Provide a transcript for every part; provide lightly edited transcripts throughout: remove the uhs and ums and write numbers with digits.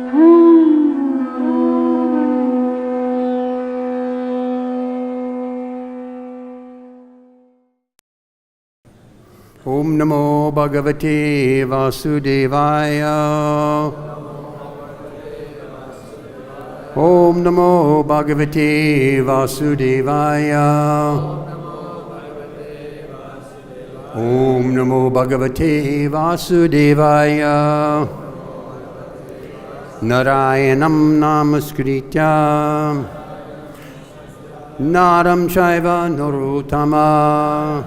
Om Namo Bhagavate Vasudevaya. Om Namo Bhagavate Vasudevaya. Om Namo Bhagavate Vasudevaya. Narayanam Namaskritya Naram Shaiva Narottama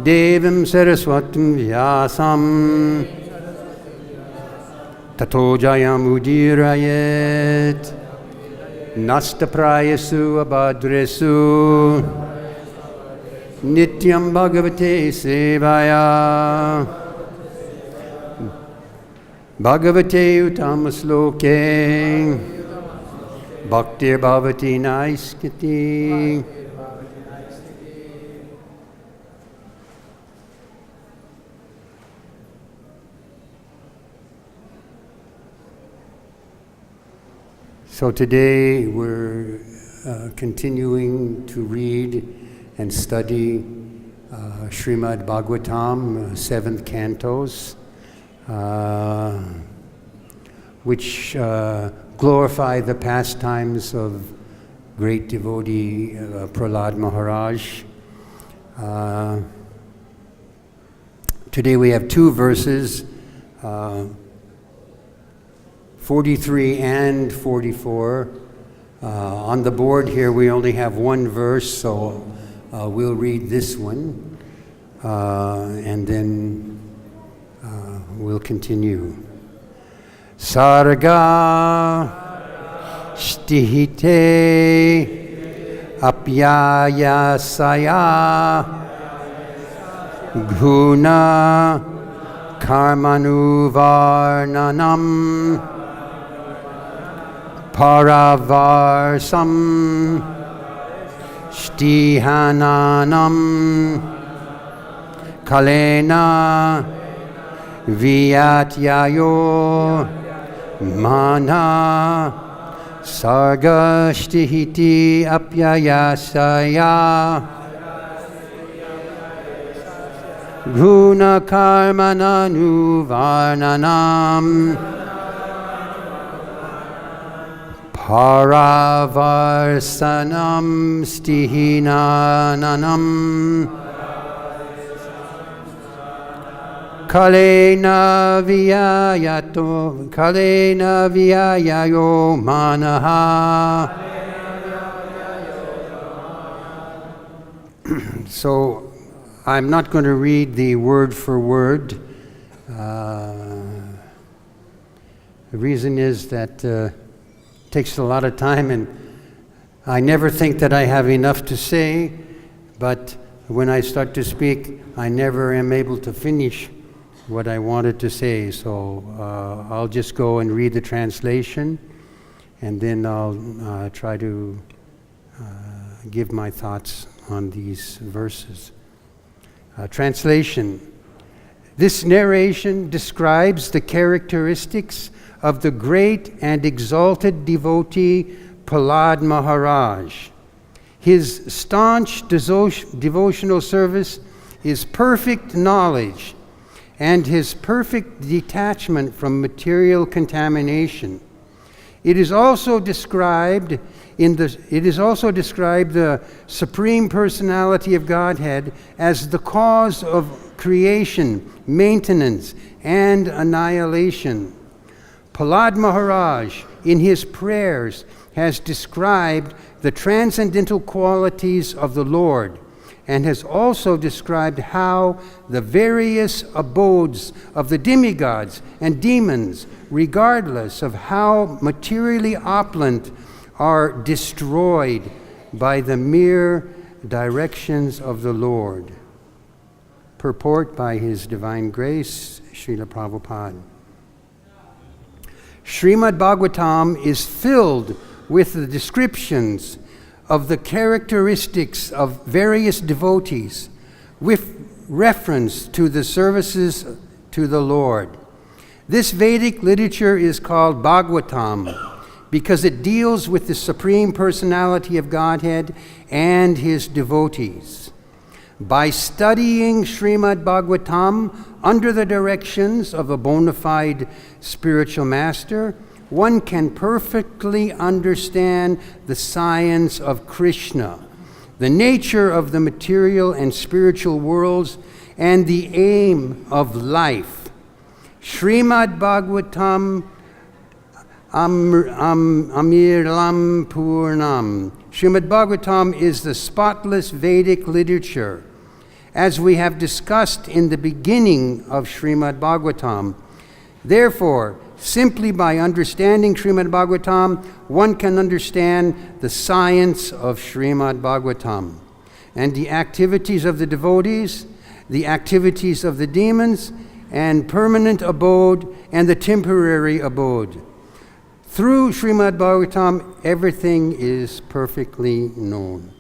Devim Saraswatam Vyasam Tato Jayam Udirayet Nastaprayasu Abhadresu Nityam Bhagavate Sevaya Bhagavate Utamasloke Bhakti Bhavati Naiskati. So today we're continuing to read and study Srimad Bhagavatam, 7th cantos, which glorify the pastimes of great devotee Prahlad Maharaj. Today we have two verses, 43 and 44. On the board here we only have one verse, so we'll read this one and then we'll continue. Sarga Shtihite Apyaya Saya Guna Karmanuvarnanam Paravarsam Shtihananam Kalena Vyatyayo Mana Sarga Shtihiti Apyayasaya Guna Karmananuvarnanam Paravarsanam Stihinanam Kalena Vyayayo Manaha. So I'm not going to read the word for word. The reason is that it takes a lot of time, and I never think that I have enough to say, but when I start to speak, I never am able to finish what I wanted to say. So I'll just go and read the translation, and then I'll try to give my thoughts on these verses. Translation. This narration describes the characteristics of the great and exalted devotee Prahlad Maharaj. His staunch devotional service is perfect knowledge and his perfect detachment from material contamination. It is also described the Supreme Personality of Godhead as the cause of creation, maintenance, and annihilation. Prahlad Maharaj, in his prayers, has described the transcendental qualities of the Lord, and has also described how the various abodes of the demigods and demons, regardless of how materially opulent, are destroyed by the mere directions of the Lord. Purport by His Divine Grace, Srila Prabhupada. Srimad Bhagavatam is filled with the descriptions of the characteristics of various devotees with reference to the services to the Lord. This Vedic literature is called Bhagavatam because it deals with the Supreme Personality of Godhead and his devotees. By studying Srimad Bhagavatam under the directions of a bona fide spiritual master, one can perfectly understand the science of Krishna, the nature of the material and spiritual worlds, and the aim of life. Srimad Bhagavatam Amirlam Purnam. Srimad Bhagavatam is the spotless Vedic literature. As we have discussed in the beginning of Srimad Bhagavatam, therefore, simply by understanding Srimad Bhagavatam, one can understand the science of Srimad Bhagavatam and the activities of the devotees, the activities of the demons, and permanent abode and the temporary abode. Through Srimad Bhagavatam, everything is perfectly known.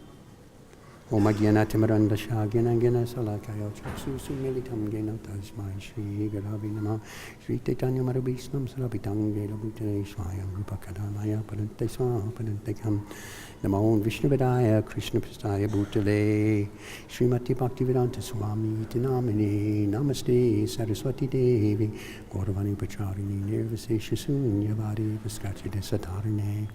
Om Agyana Timaranda Shagana Gana Salakaya Chaksu Militam Gena Tasmai Shri Garavi Nama Shri Chaitanya Marabhisnam Sarabhitang Gela Bhutale Swayam Rupakadamaya Padante Swa Padantekam Namo Vishnu Vedaya Krishna Prastaya Bhutale Srimati Bhaktivedanta Swami Tinamini Namaste Saraswati Devi Gauravani Pacharini Nirvasesha Sunyavari Vaskachide Satarine.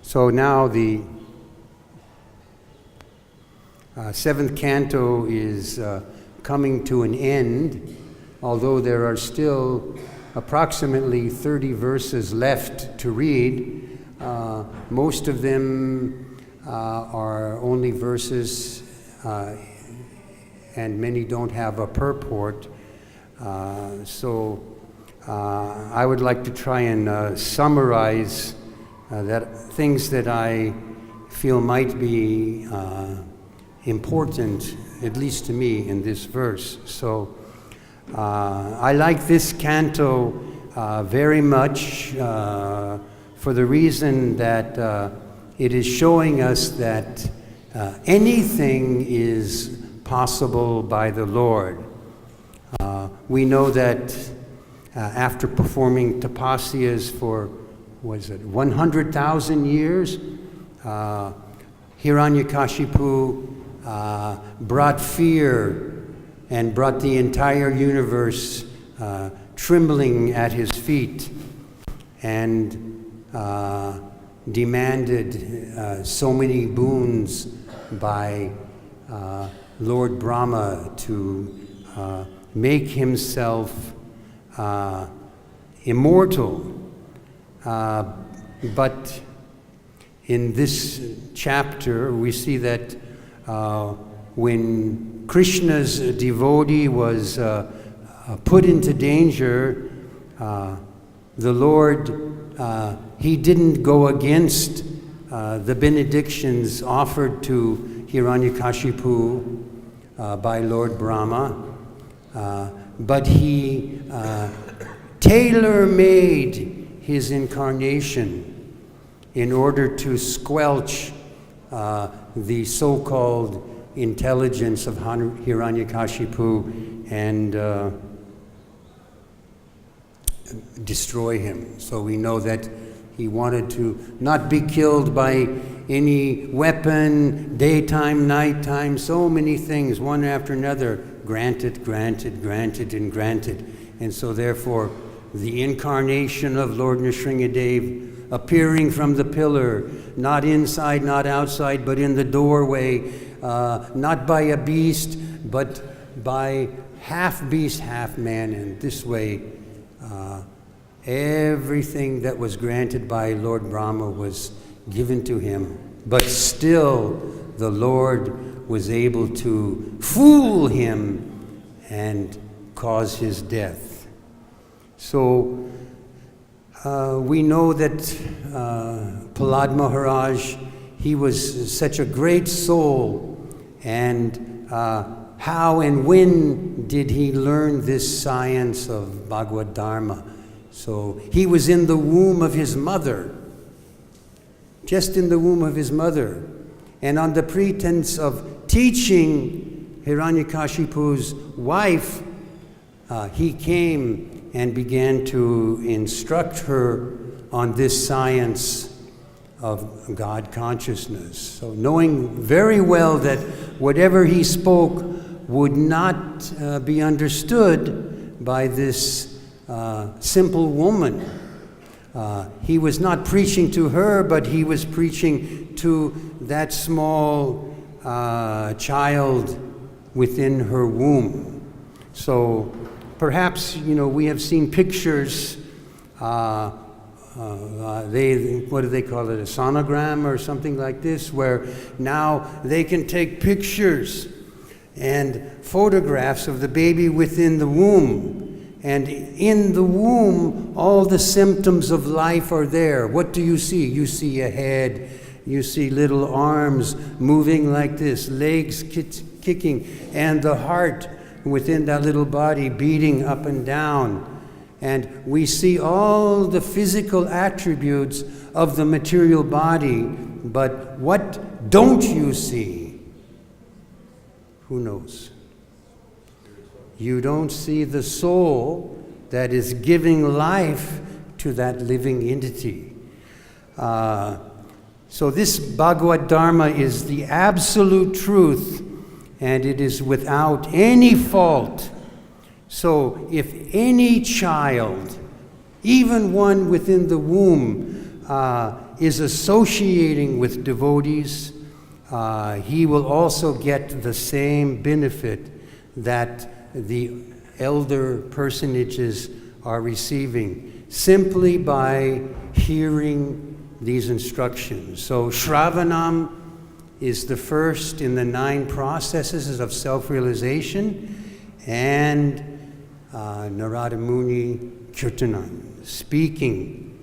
So now the seventh canto is coming to an end, although there are still approximately 30 verses left to read. Most of them are only verses, and many don't have a purport. So I would like to try and summarize that things that I feel might be important, at least to me, in this verse. So I like this canto very much for the reason that it is showing us that anything is possible by the Lord. We know that after performing tapasyas for 100,000 years, Hiranyakashipu brought fear and brought the entire universe trembling at his feet, and demanded so many boons by Lord Brahma to make himself immortal. But in this chapter, we see that when Krishna's devotee was put into danger, the Lord, he didn't go against the benedictions offered to Hiranyakashipu by Lord Brahma, but he tailor-made his incarnation in order to squelch the so-called intelligence of Hiranyakashipu and destroy him. So we know that he wanted to not be killed by any weapon, daytime, nighttime, so many things, one after another, granted, granted, granted, and granted. And so therefore, the incarnation of Lord Nrsingadev appearing from the pillar, not inside, not outside, but in the doorway, not by a beast, but by half beast, half man. And this way, everything that was granted by Lord Brahma was given to him. But still, the Lord was able to fool him and cause his death. So we know that Prahlad Maharaj, he was such a great soul, and how and when did he learn this science of Bhagavad Dharma? So he was in the womb of his mother, just in the womb of his mother, and on the pretense of teaching Hiranyakashipu's wife, he came and began to instruct her on this science of God consciousness. So knowing very well that whatever he spoke would not be understood by this simple woman. He was not preaching to her, but he was preaching to that small child within her womb. So perhaps, we have seen pictures, what do they call it, a sonogram or something like this, where now they can take pictures and photographs of the baby within the womb. And in the womb, all the symptoms of life are there. What do you see? You see a head, you see little arms moving like this, legs kicking, and the heart within that little body beating up and down. And we see all the physical attributes of the material body, but what don't you see? Who knows? You don't see the soul that is giving life to that living entity. So this Bhagavad Dharma is the absolute truth, and it is without any fault. So if any child, even one within the womb, is associating with devotees, he will also get the same benefit that the elder personages are receiving, simply by hearing these instructions. So Shravanam is the first in the 9 processes of self-realization, and Narada Muni Kirtanan, speaking.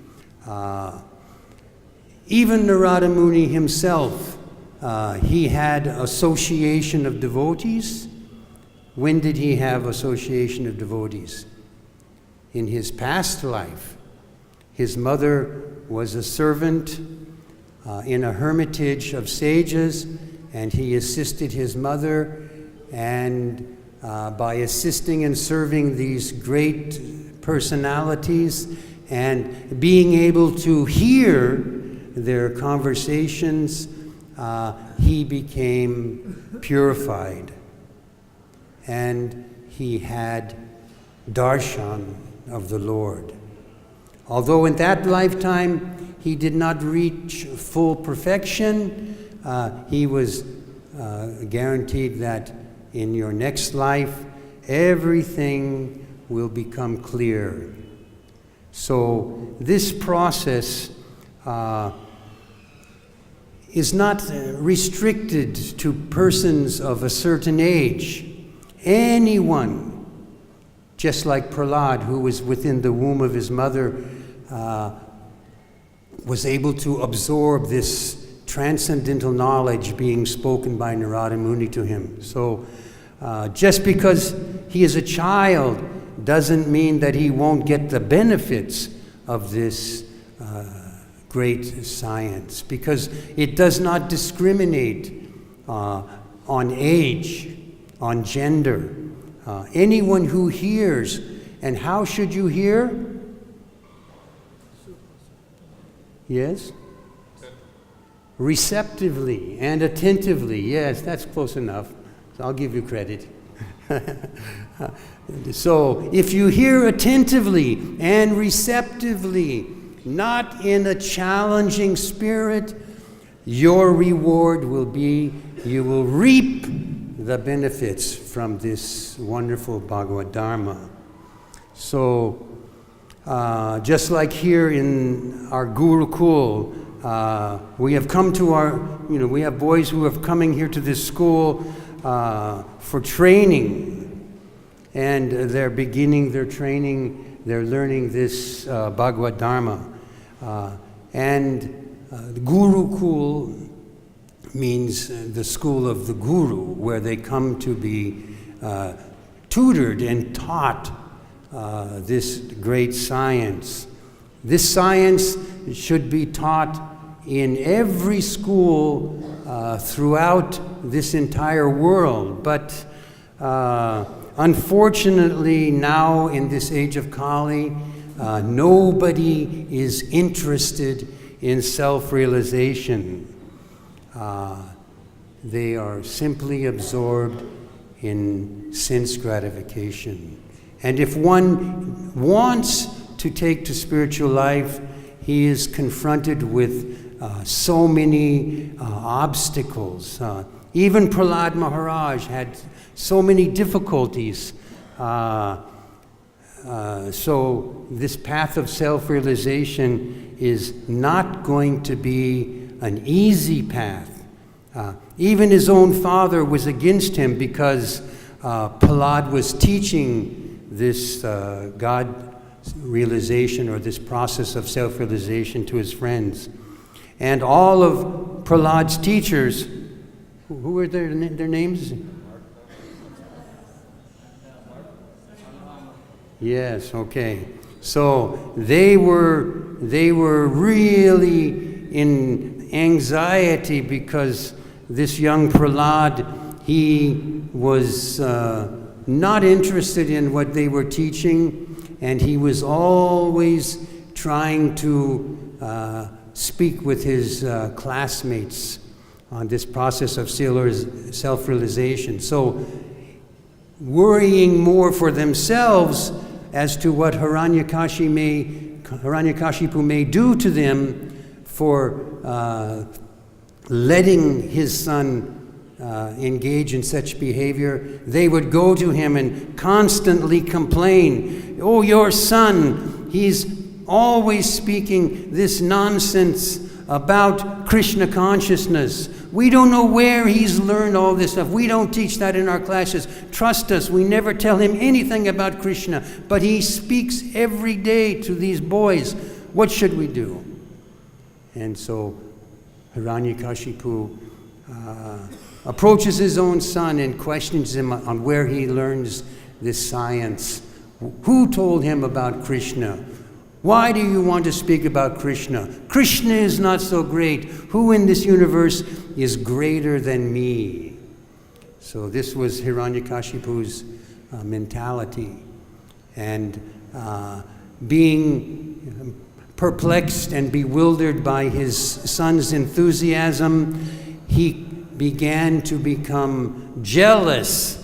Even Narada Muni himself, he had association of devotees. When did he have association of devotees? In his past life. His mother was a servant in a hermitage of sages, and he assisted his mother, and by assisting and serving these great personalities and being able to hear their conversations, he became purified. And he had darshan of the Lord. Although in that lifetime he did not reach full perfection, he was guaranteed that in your next life, everything will become clear. So this process is not restricted to persons of a certain age. Anyone, just like Prahlad, who was within the womb of his mother, was able to absorb this transcendental knowledge being spoken by Narada Muni to him. So just because he is a child doesn't mean that he won't get the benefits of this great science, because it does not discriminate on age, on gender. Anyone who hears, and how should you hear? Yes? Receptively and attentively. Yes, that's close enough. So I'll give you credit. So if you hear attentively and receptively, not in a challenging spirit, your reward will be, you will reap the benefits from this wonderful Bhagavad Dharma. So just like here in our Gurukul, we have come to our, we have boys who have coming here to this school for training, and they're beginning their training, they're learning this Bhagavad Dharma. And the Gurukul means the school of the Guru, where they come to be tutored and taught this great science. This science should be taught in every school throughout this entire world, but Unfortunately, now in this age of Kali, nobody is interested in self-realization. They are simply absorbed in sense gratification. And if one wants to take to spiritual life, he is confronted with so many obstacles. Even Prahlad Maharaj had so many difficulties. So this path of self-realization is not going to be an easy path. Even his own father was against him because Prahlad was teaching this God realization, or this process of self-realization, to his friends. And all of Prahlad's teachers, who were their names? Yes, okay. So they were really in anxiety because this young Prahlad, he was not interested in what they were teaching, and he was always trying to speak with his classmates on this process of self-realization. So worrying more for themselves as to what Hiranyakashipu may do to them for letting his son engage in such behavior, they would go to him and constantly complain, "Oh, your son, he's always speaking this nonsense about Krishna consciousness. We don't know where he's learned all this stuff. We don't teach that in our classes. Trust us, we never tell him anything about Krishna, but he speaks every day to these boys. What should we do?" And so Hiranyakashipu approaches his own son and questions him on where he learns this science. Who told him about Krishna? Why do you want to speak about Krishna? Krishna is not so great. Who in this universe is greater than me? So this was Hiranyakashipu's mentality. And being perplexed and bewildered by his son's enthusiasm, he began to become jealous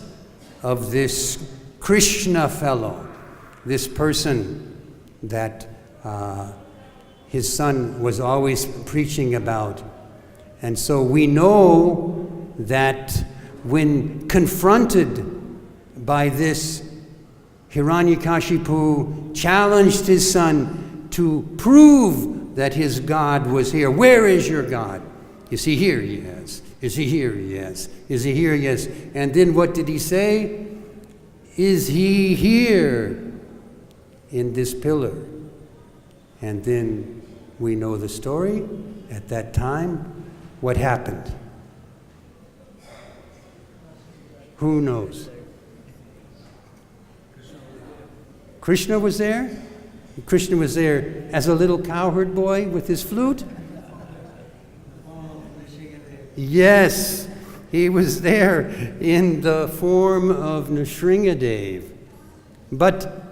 of this Krishna fellow, this person that his son was always preaching about. And so we know that when confronted by this, Hiranyakashipu challenged his son to prove that his God was here. Where is your God? Is he here? Yes. Is he here? Yes. Is he here? Yes. And then what did he say? Is he here in this pillar? And then we know the story. At that time, what happened? Who knows? Krishna was there? Krishna was there as a little cowherd boy with his flute? Yes, he was there in the form of Nrsingadev. But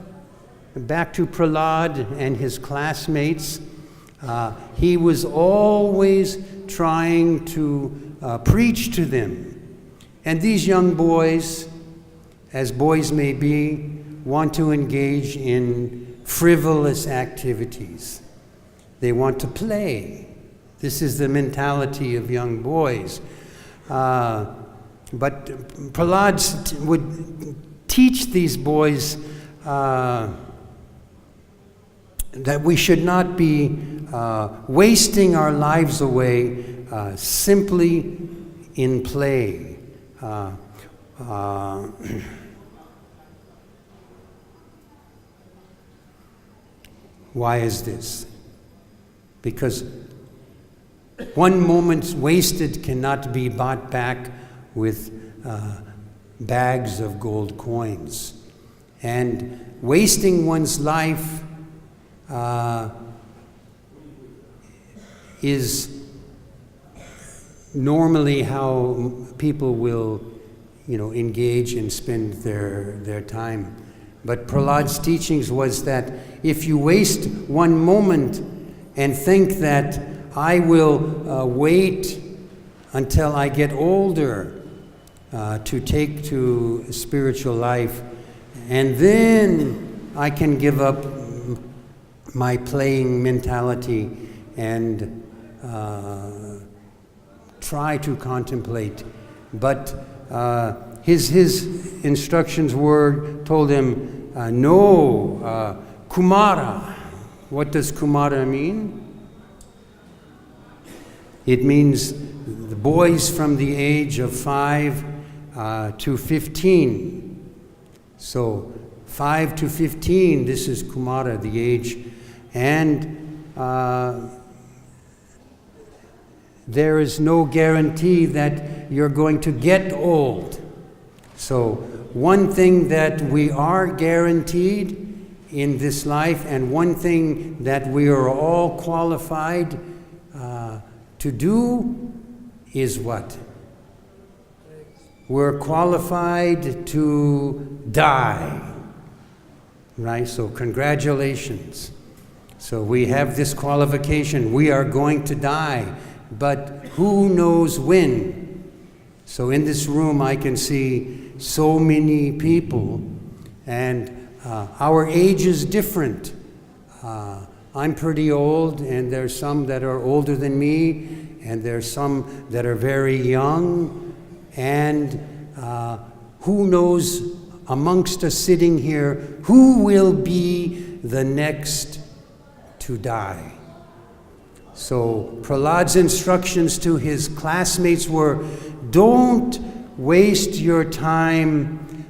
back to Prahlad and his classmates, he was always trying to preach to them. And these young boys, as boys may be, want to engage in frivolous activities. They want to play. This is the mentality of young boys. But Prahlad would teach these boys that we should not be wasting our lives away simply in play. Why is this? Because one moment wasted cannot be bought back with bags of gold coins. And wasting one's life is normally how people will engage and spend their time. But Prahlad's teachings was that if you waste one moment and think that I will wait until I get older to take to spiritual life, and then I can give up my playing mentality and try to contemplate. But his instructions told him, no, Kumara. What does Kumara mean? It means the boys from the age of 5 to 15. So 5 to 15, this is Kumara, the age. And there is no guarantee that you're going to get old. So one thing that we are guaranteed in this life, and one thing that we are all qualified to do, is what? We're qualified to die. Right? So congratulations. So we have this qualification. We are going to die. But who knows when? So in this room I can see so many people, and our age is different. I'm pretty old, and there's some that are older than me, and there's some that are very young, and who knows amongst us sitting here who will be the next to die. So Prahlad's instructions to his classmates were, don't waste your time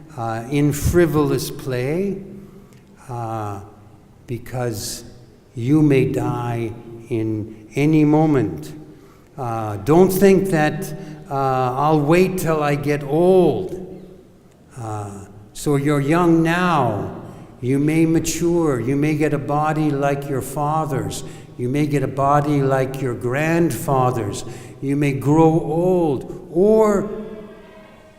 in frivolous play, because you may die in any moment. Don't think that I'll wait till I get old. So you're young now. You may mature. You may get a body like your fathers. You may get a body like your grandfathers. You may grow old. Or,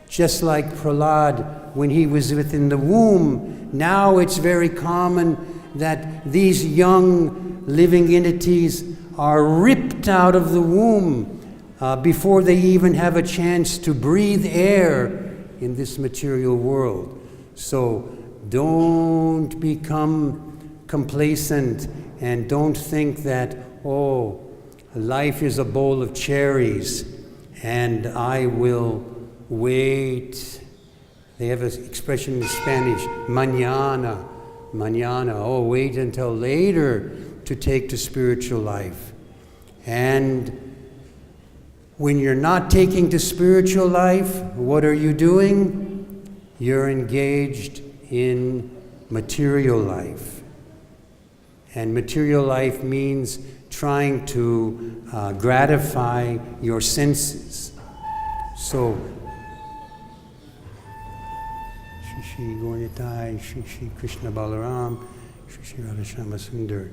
just like Prahlad, when he was within the womb, now it's very common that these young living entities are ripped out of the womb before they even have a chance to breathe air in this material world. So don't become complacent, and don't think that, oh, life is a bowl of cherries and I will wait. They have an expression in Spanish, mañana, mañana. Oh, wait until later to take to spiritual life. And when you're not taking to spiritual life, what are you doing? You're engaged in material life. And material life means trying to gratify your senses. So, Shri Gauratai, Shri Krishna Balaram, Shri Radha Shama Sundar.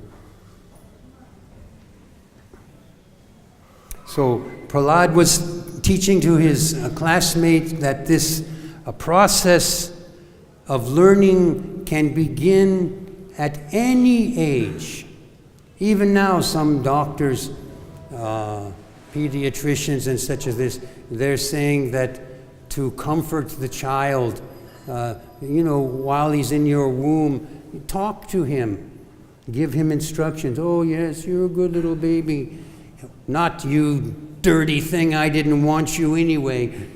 So Prahlad was teaching to his classmates that this process of learning can begin at any age. Even now, some doctors, pediatricians and such as this, they're saying that to comfort the child, while he's in your womb, talk to him, give him instructions. Oh yes, you're a good little baby. Not you dirty thing, I didn't want you anyway.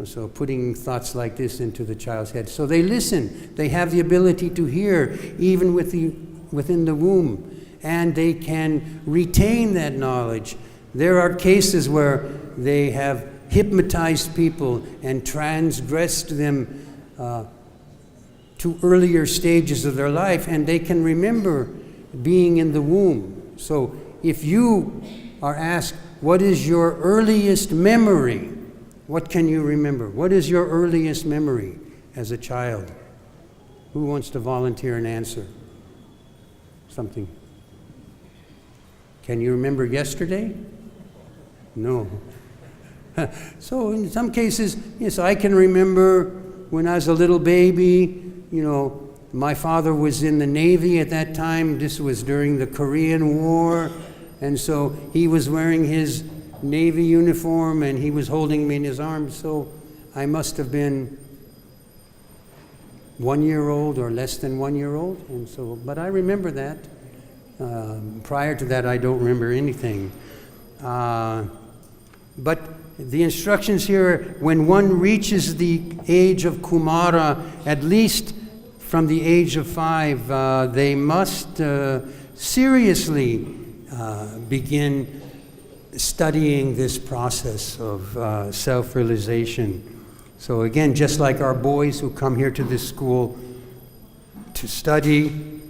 So putting thoughts like this into the child's head. So they listen. They have the ability to hear even within the womb, and they can retain that knowledge. There are cases where they have hypnotized people and transgressed them to earlier stages of their life, and they can remember being in the womb. So if you are asked, what is your earliest memory? What can you remember? What is your earliest memory as a child? Who wants to volunteer and answer something? Can you remember yesterday? No. So in some cases, yes, I can remember when I was a little baby, my father was in the Navy at that time. This was during the Korean War. And so he was wearing his Navy uniform and he was holding me in his arms. So I must have been 1 year old or less than 1 year old. And so, but I remember that. Prior to that, I don't remember anything. But the instructions here, when one reaches the age of Kumara, at least from the age of 5, they must seriously begin studying this process of self-realization. So again, just like our boys who come here to this school to study,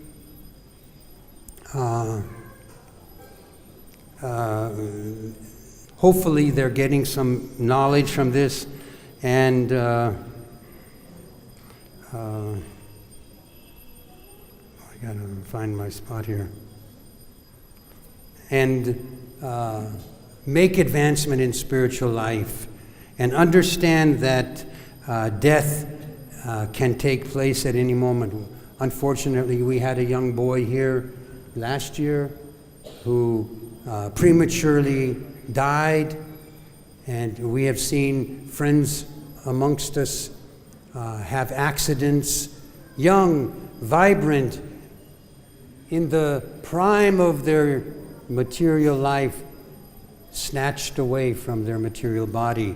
hopefully they're getting some knowledge from this, and I gotta find my spot here. And make advancement in spiritual life, and understand that death can take place at any moment. Unfortunately, we had a young boy here last year who prematurely died, and we have seen friends amongst us have accidents, young, vibrant, in the prime of their material life, snatched away from their material body.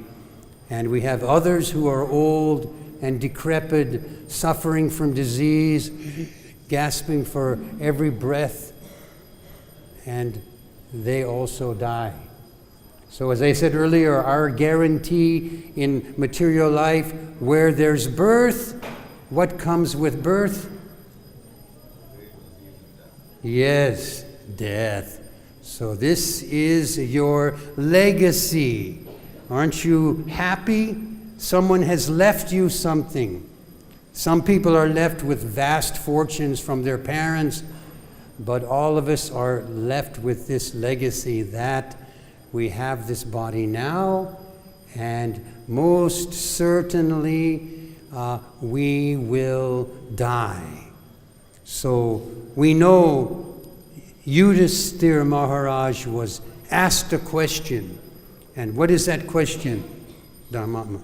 And we have others who are old and decrepit, suffering from disease, gasping for every breath, and they also die. So as I said earlier, our guarantee in material life, where there's birth, what comes with birth? Yes, death. So this is your legacy. Aren't you happy? Someone has left you something. Some people are left with vast fortunes from their parents, but all of us are left with this legacy that we have this body now, and most certainly we will die. So we know Yudhisthira Maharaj was asked a question. And what is that question, Dharmatma?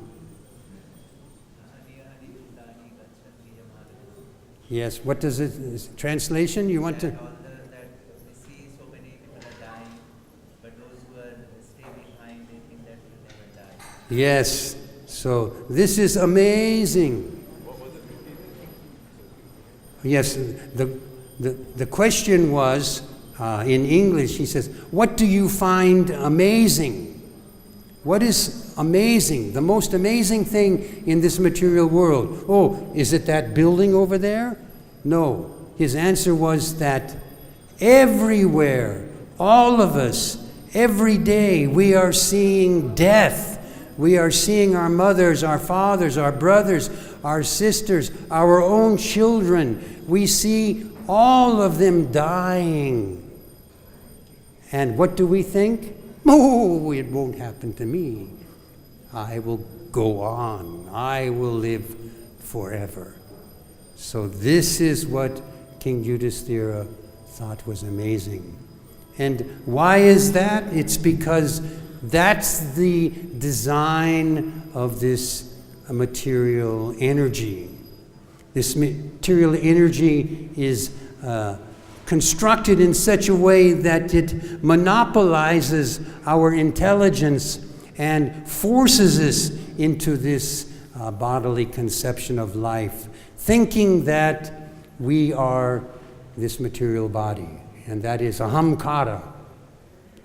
Yes, what does it, translation, you want to? That we see so many people are dying, but those who are stay behind, they think that will never die. Yes, so this is amazing. Yes, the question was, in English, he says, what do you find amazing? What is amazing? The most amazing thing in this material world? Oh, is it that building over there? No. His answer was that everywhere, all of us, every day, we are seeing death. We are seeing our mothers, our fathers, our brothers, our sisters, our own children. We see all of them dying. And what do we think? Oh, it won't happen to me. I will go on. I will live forever. So this is what King Yudhisthira thought was amazing. And why is that? It's because that's the design of this material energy. This material energy is constructed in such a way that it monopolizes our intelligence and forces us into this bodily conception of life, thinking that we are this material body, and that is ahamkara.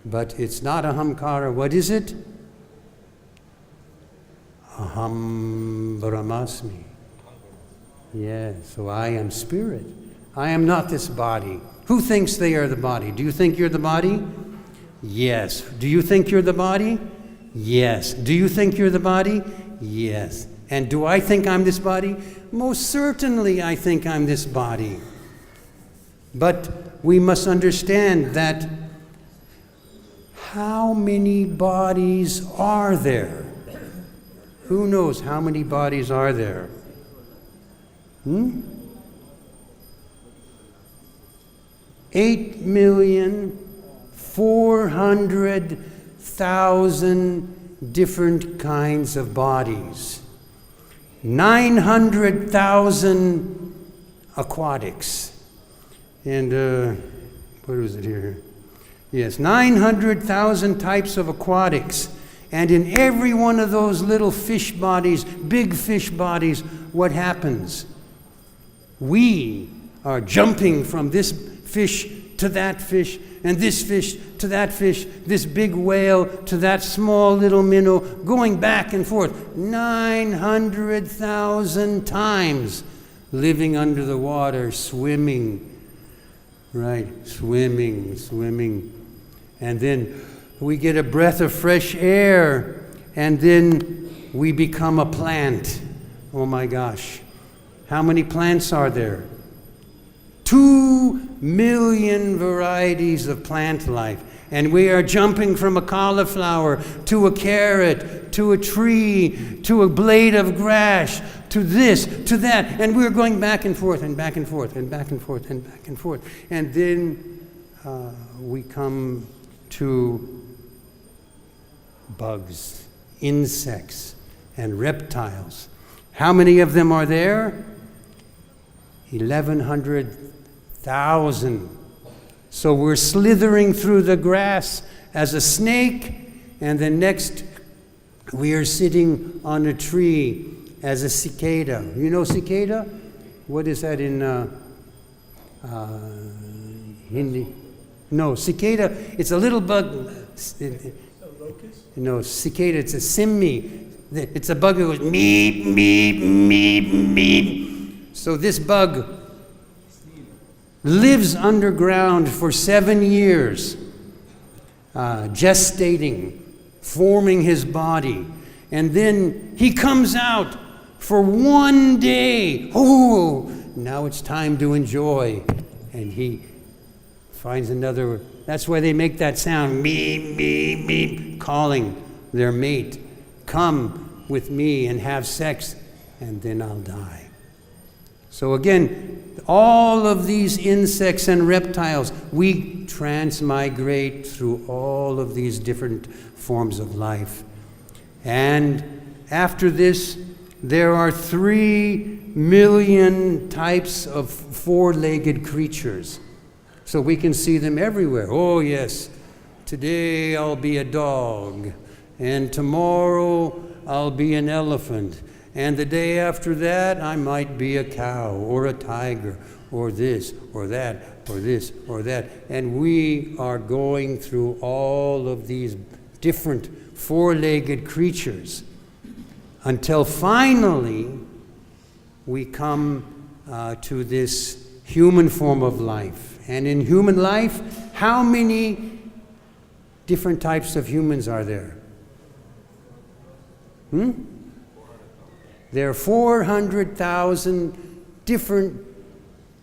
But it's not ahamkara. What is it? Aham brahmasmi. Yeah, so I am spirit. I am not this body. Who thinks they are the body? Do you think you're the body? Yes. Do you think you're the body? Yes. Do you think you're the body? Yes. And do I think I'm this body? Most certainly I think I'm this body. But we must understand that how many bodies are there? Who knows how many bodies are there? 8,400,000 different kinds of bodies. 900,000 aquatics. And what was it here? Yes, 900,000 types of aquatics. And in every one of those little fish bodies, big fish bodies, what happens? We are jumping from this fish to that fish, and this fish to that fish, this big whale to that small little minnow, going back and forth 900,000 times, living under the water, swimming, right? Swimming. And then we get a breath of fresh air, and then we become a plant. Oh my gosh. How many plants are there? 2 million varieties of plant life. And we are jumping from a cauliflower to a carrot, to a tree, to a blade of grass, to this, to that. And we're going back and forth and back and forth and back and forth and back and forth. And then we come to bugs, insects, and reptiles. How many of them are there? 1,100,000. So we're slithering through the grass as a snake, and then next we are sitting on a tree as a cicada. You know cicada? What is that in Hindi? No, cicada, it's a little bug. A locust? No, cicada, it's a simmi. It's a bug that goes meep, meep, meep, meep. So this bug lives underground for 7 years, gestating, forming his body. And then he comes out for 1 day. Oh, now it's time to enjoy. And he finds another. That's why they make that sound, meep, meep, meep, calling their mate. Come with me and have sex, and then I'll die. So again, all of these insects and reptiles, we transmigrate through all of these different forms of life. And after this, there are 3 million types of four-legged creatures. So we can see them everywhere. Oh yes, today I'll be a dog, and tomorrow I'll be an elephant, and the day after that I might be a cow or a tiger or this or that or this or that. And we are going through all of these different four-legged creatures until finally we come to this human form of life. And in human life, how many different types of humans are there? There are 400,000 different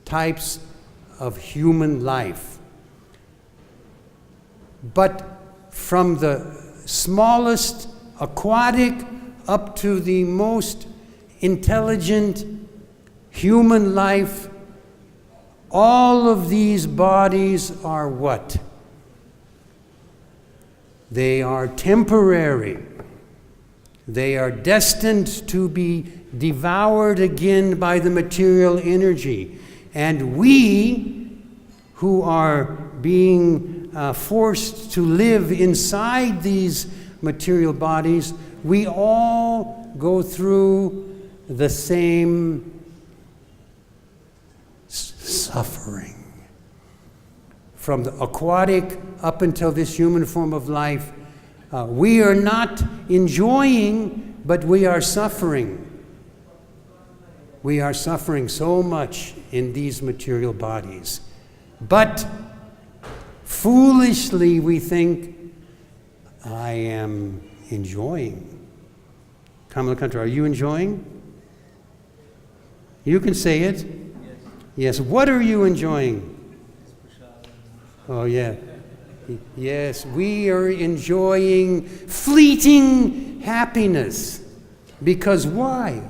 types of human life. But from the smallest aquatic up to the most intelligent human life, all of these bodies are what? They are temporary. They are destined to be devoured again by the material energy. And we, who are being forced to live inside these material bodies, we all go through the same suffering. From the aquatic up until this human form of life, we are not enjoying, but we are suffering. We are suffering so much in these material bodies. But foolishly we think, I am enjoying. Kamala Kantra, are you enjoying? You can say it. Yes. What are you enjoying? Oh, yeah. Yes, we are enjoying fleeting happiness. Because why?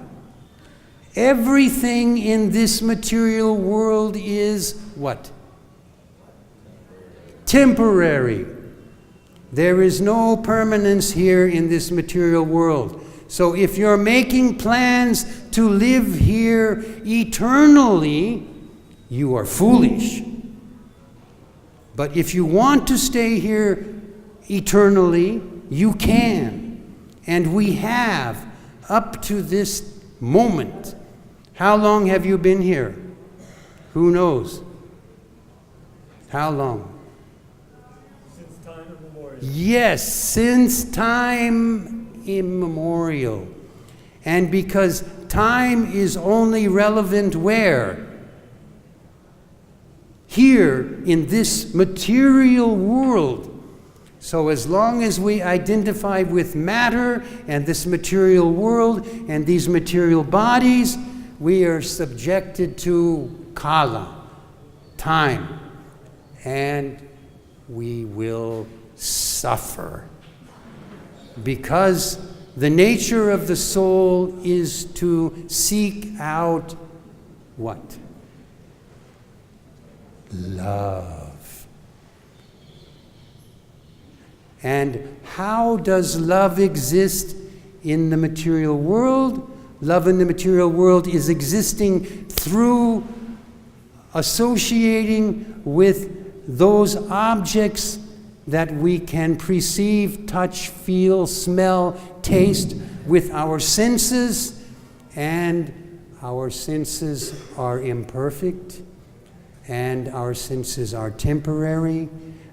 Everything in this material world is what? Temporary. There is no permanence here in this material world. So if you're making plans to live here eternally, you are foolish. But if you want to stay here eternally, you can. And we have up to this moment. How long have you been here? Who knows? How long? Since time immemorial. Yes, since time immemorial. And because time is only relevant where? Here in this material world. So as long as we identify with matter and this material world and these material bodies, we are subjected to kala, time, and we will suffer. Because the nature of the soul is to seek out what? Love. And how does love exist in the material world? Love in the material world is existing through associating with those objects that we can perceive, touch, feel, smell, taste with our senses, and our senses are imperfect, and our senses are temporary,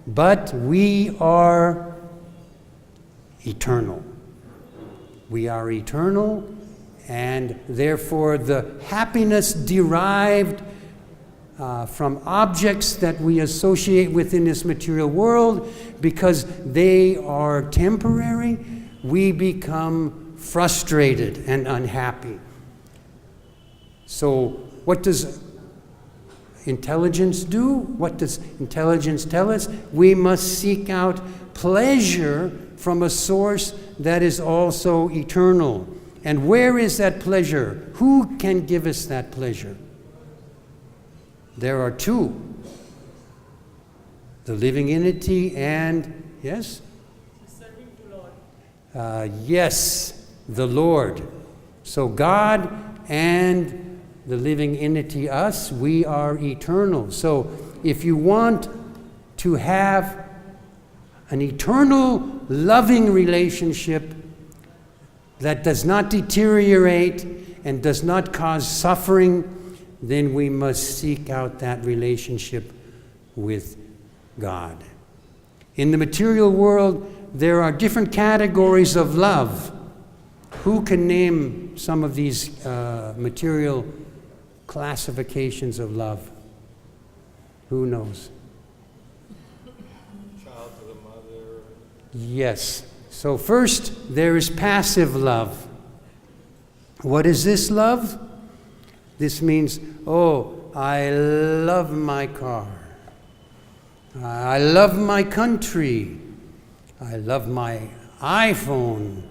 but we are eternal. We are eternal, and therefore the happiness derived from objects that we associate within this material world, because they are temporary, we become frustrated and unhappy. So what does intelligence do? What does intelligence tell us? We must seek out pleasure from a source that is also eternal. And where is that pleasure? Who can give us that pleasure? There are two. The living entity and, yes? Serving the Lord. Yes, the Lord. So God and the living entity, us, we are eternal. So if you want to have an eternal loving relationship that does not deteriorate and does not cause suffering, then we must seek out that relationship with God. In the material world, there are different categories of love. Who can name some of these material classifications of love? Who knows? Child to the mother. Yes. So first, there is passive love. What is this love? This means, oh, I love my car. I love my country. I love my iPhone.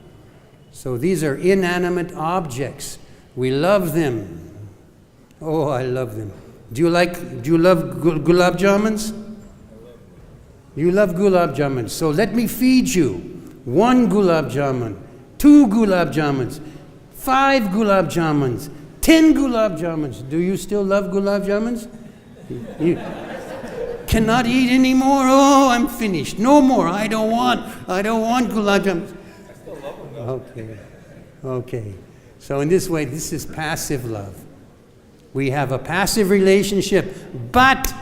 So these are inanimate objects. We love them. Oh, I love them. Do you love gulab jamuns? You love gulab jamuns. So let me feed you 1 gulab jamun, 2 gulab jamuns, 5 gulab jamuns, 10 gulab jamuns. Do you still love gulab jamuns? You cannot eat anymore. Oh, I'm finished. No more. I don't want gulab jamuns. I still love them though. Okay. So in this way, this is passive love. We have a passive relationship, but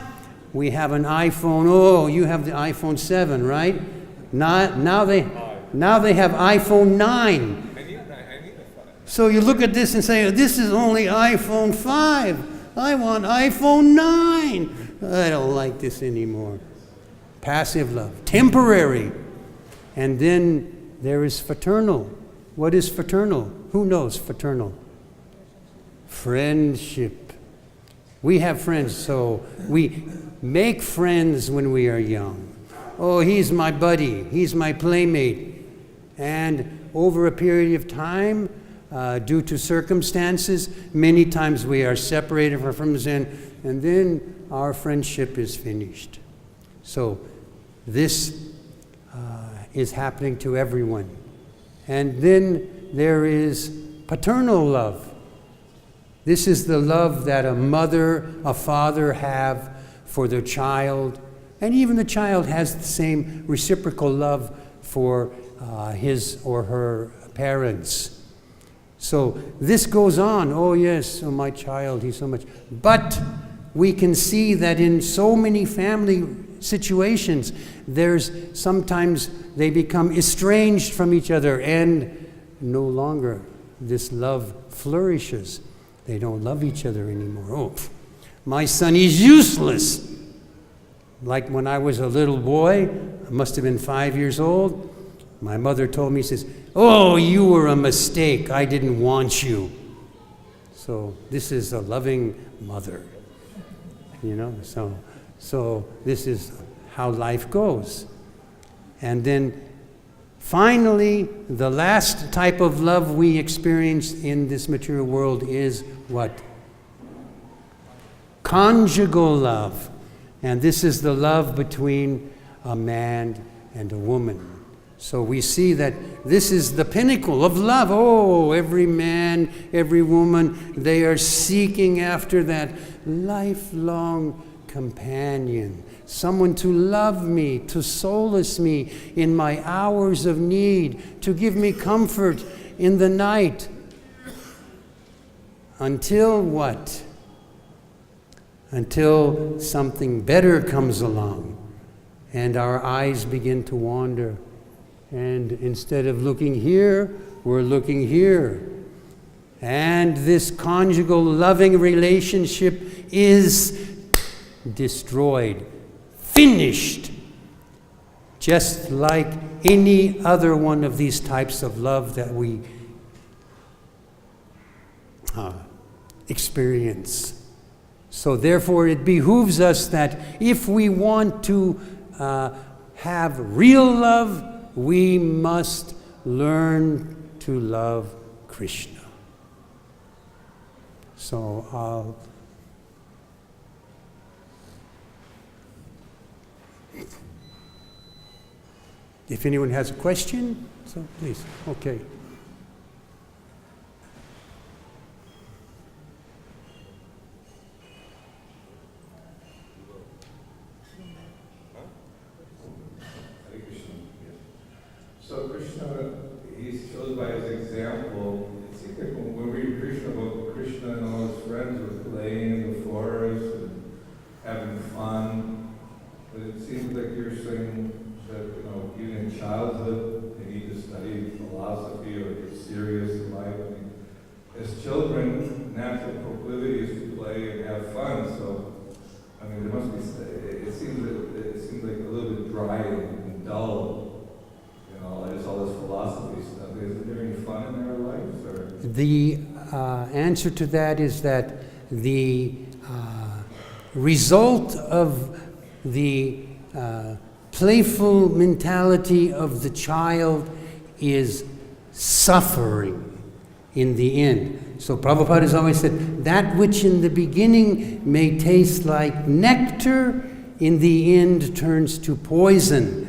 we have an iPhone. Oh, you have the iPhone 7, right? Now they have iPhone 9. I need a 5. So you look at this and say, this is only iPhone 5. I want iPhone 9. I don't like this anymore. Passive love. Temporary. And then there is fraternal. What is fraternal? Who knows fraternal? Friendship. We have friends, so we make friends when we are young. oh, he's my buddy, he's my playmate. And over a period of time, due to circumstances, many times we are separated from Zen, and then our friendship is finished. So this is happening to everyone. And then there is paternal love. This is the love that a mother, a father have for their child, and even the child has the same reciprocal love for his or her parents. So this goes on. Oh yes, oh my child, he's so much. But we can see that in so many family situations, there's sometimes they become estranged from each other, and no longer this love flourishes. They don't love each other anymore. Oh, my son is useless. Like when I was a little boy, I must have been 5 years old, my mother told me, says, oh, you were a mistake. I didn't want you. So this is a loving mother, you know. So this is how life goes. And then finally, the last type of love we experience in this material world is what? Conjugal love. And this is the love between a man and a woman. So we see that this is the pinnacle of love. Oh, every man, every woman, they are seeking after that lifelong companion. Someone to love me, to solace me in my hours of need, to give me comfort in the night. Until what? Until something better comes along and our eyes begin to wander. And instead of looking here, we're looking here. And this conjugal loving relationship is destroyed, finished, just like any other one of these types of love that we experience. So therefore it behooves us that if we want to have real love, we must learn to love Krishna. So if anyone has a question, so please. Okay. So Krishna, he shows by his example, it seems like when we read Krishna about Krishna and all his friends were playing in the forest and having fun, but it seems like you're saying that, you know, even in childhood, they need to study philosophy or get serious in life. I mean, as children, natural proclivity is to play and have fun, so, I mean, there must be, it seems like a little bit dry and dull. There's all this philosophy stuff. Is there any fun in their lives? Or? The answer to that is that the result of the playful mentality of the child is suffering in the end. So Prabhupada has always said, that which in the beginning may taste like nectar, in the end turns to poison.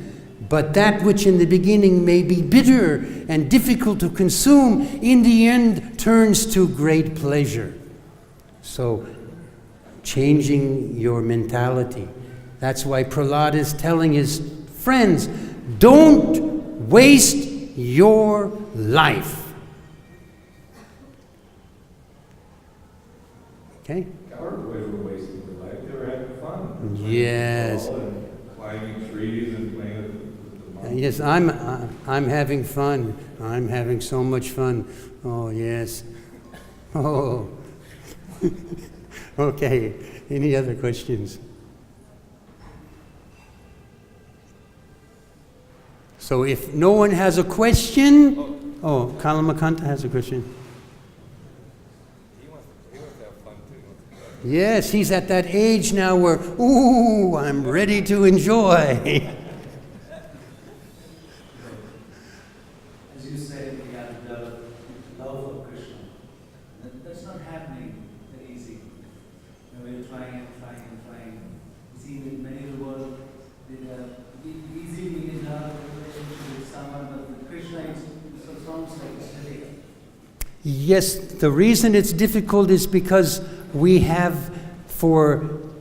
But that which in the beginning may be bitter and difficult to consume, in the end turns to great pleasure. So, changing your mentality. That's why Prahlad is telling his friends, don't waste your life. Okay? Our boys were wasting their life. They were having fun. Yes. Climbing trees and playing with the monkeys. Yes, I'm having fun. I'm having so much fun. Oh, yes. Oh. Okay. Any other questions? So if no one has a question, oh, Kalamakanta has a question. He wants to have fun too. Yes, he's at that age now where, ooh, I'm ready to enjoy. easy. And we're trying and trying and trying. You see, in many of the world, easy we can have a relationship with someone, but with Krishna, it's almost like a headache. Yes, the reason it's difficult is because we have,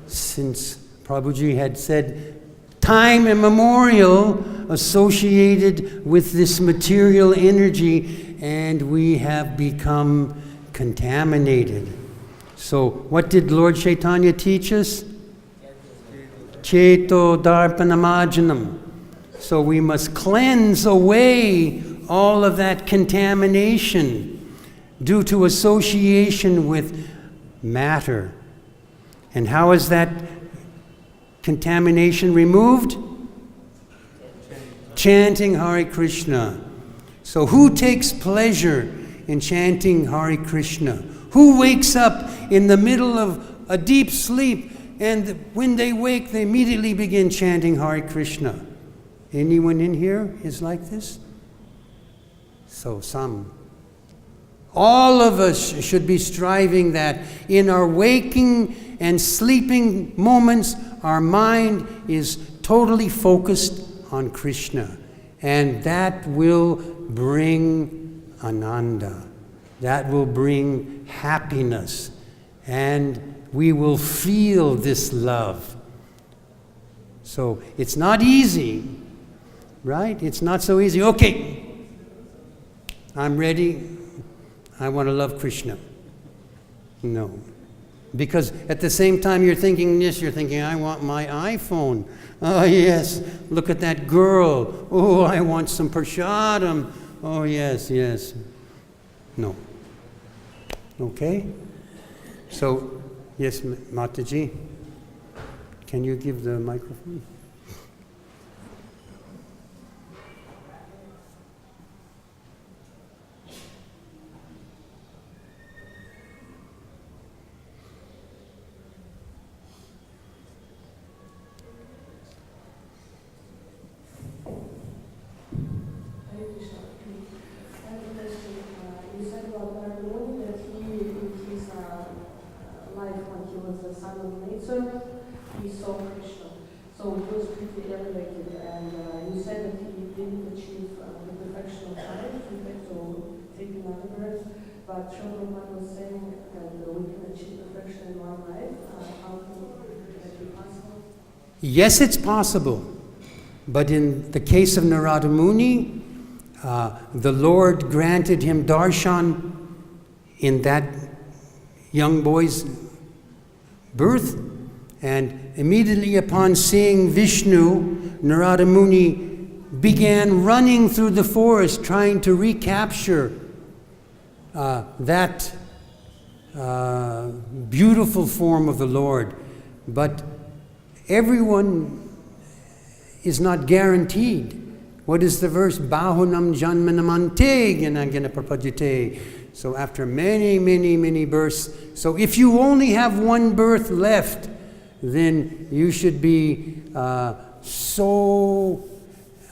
since Prabhuji had said, time immemorial associated with this material energy, and we have become contaminated. So, what did Lord Chaitanya teach us? Cheto darpanamajanam. So we must cleanse away all of that contamination due to association with matter. And how is that contamination removed? Chanting Hare Krishna. So who takes pleasure in chanting Hare Krishna? Who wakes up in the middle of a deep sleep, and when they wake, they immediately begin chanting Hare Krishna? Anyone in here is like this? So some. All of us should be striving that in our waking and sleeping moments, our mind is totally focused on Krishna. And that will bring ananda. That will bring happiness. And we will feel this love. So it's not easy, right? It's not so easy. Okay, I'm ready. I want to love Krishna. No. Because at the same time you're thinking this, you're thinking, I want my iPhone. Oh yes, look at that girl. Oh, I want some prasadam. Oh yes, yes. No. Okay? So, yes, Mataji, can you give the microphone? He saw Krishna. So he was pretty elevated, and you said that he didn't achieve the perfection of life, so taking another birth. But Prabhupada was saying that we can achieve perfection in one life. How can that be possible? Yes, it's possible. But in the case of Narada Muni, the Lord granted him darshan in that young boy's birth. And immediately upon seeing Vishnu, Narada Muni began running through the forest trying to recapture that beautiful form of the Lord. But everyone is not guaranteed. What is the verse? Bahunam janmanamante gyanagana prapajate. So after many, many, many births, so if you only have one birth left, then you should be so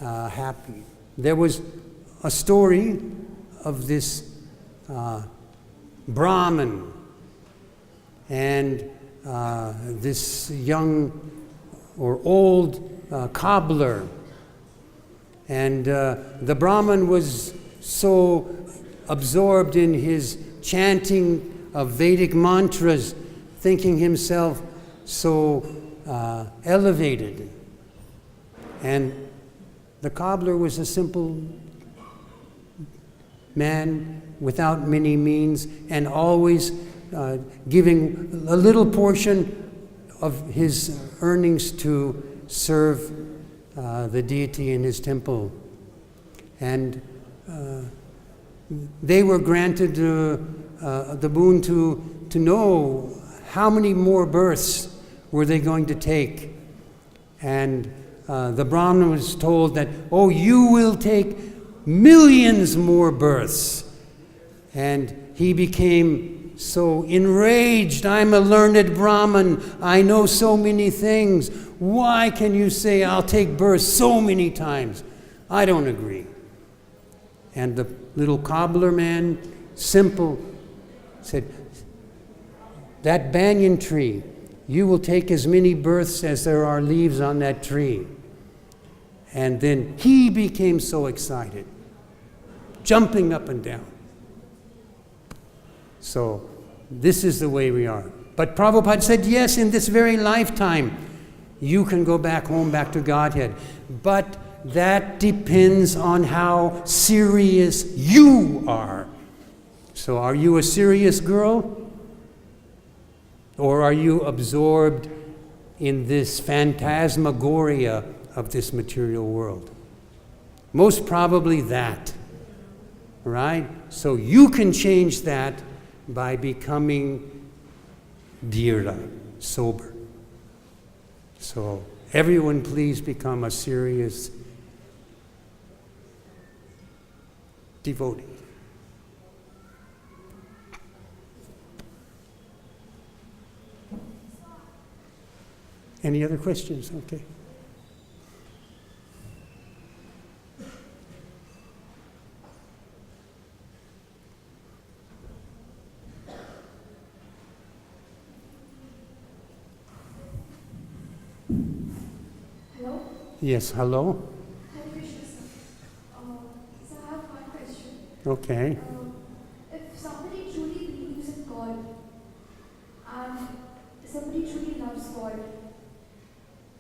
happy. There was a story of this Brahmin and this young or old cobbler. And the Brahmin was so absorbed in his chanting of Vedic mantras, thinking himself so elevated. And the cobbler was a simple man without many means, and always giving a little portion of his earnings to serve the deity in his temple. And they were granted the boon to know how many more births were they going to take. And the Brahmin was told that, oh, you will take millions more births. And he became so enraged. I'm a learned Brahmin. I know so many things. Why can you say I'll take births so many times? I don't agree. And the little cobbler man, simple, said, that banyan tree, you will take as many births as there are leaves on that tree. And then he became so excited, jumping up and down. So this is the way we are. But Prabhupada said, yes, in this very lifetime, you can go back home, back to Godhead. But that depends on how serious you are. So are you a serious girl? Or are you absorbed in this phantasmagoria of this material world? Most probably that, right? So you can change that by becoming dhira, sober. So everyone please become a serious devotee. Any other questions? Okay. Hello? Yes, hello? Hare Krishna, sir. So I have one question. Okay. If somebody truly believes in God and somebody truly loves God,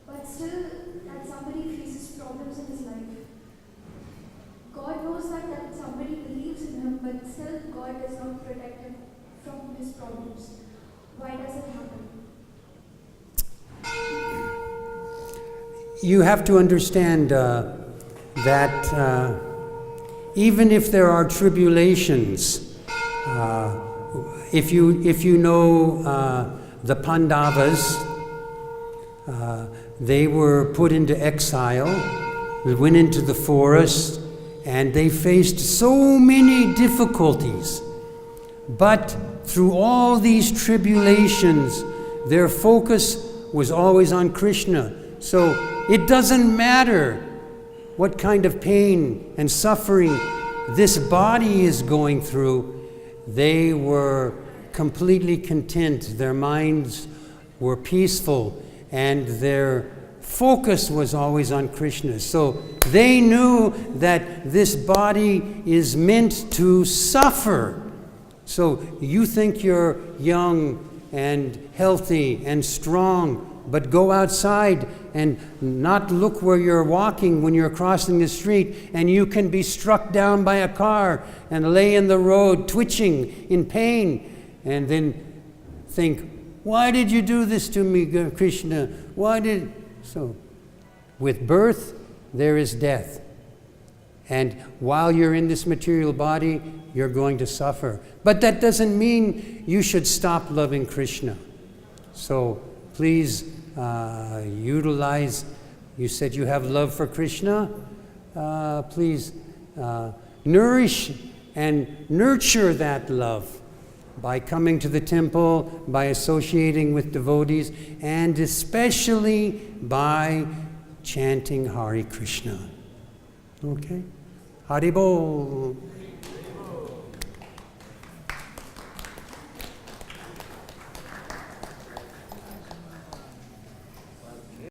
but still that somebody faces problems in his life, God knows that somebody believes in him, but still God does not protect him from his problems. Why does it happen? You have to understand that even if there are tribulations, if you know the Pandavas, they were put into exile, they went into the forest, and they faced so many difficulties. But through all these tribulations, their focus was always on Krishna. So it doesn't matter what kind of pain and suffering this body is going through. They were completely content. Their minds were peaceful, and their focus was always on Krishna. So they knew that this body is meant to suffer. So you think you're young and healthy and strong, but go outside and not look where you're walking when you're crossing the street, and you can be struck down by a car and lay in the road twitching in pain, and then think, why did you do this to me, Krishna? So with birth there is death, and while you're in this material body you're going to suffer, but that doesn't mean you should stop loving Krishna. So please utilize, you said you have love for Krishna, please nourish and nurture that love by coming to the temple, by associating with devotees, and especially by chanting Hare Krishna. Okay? Haribol.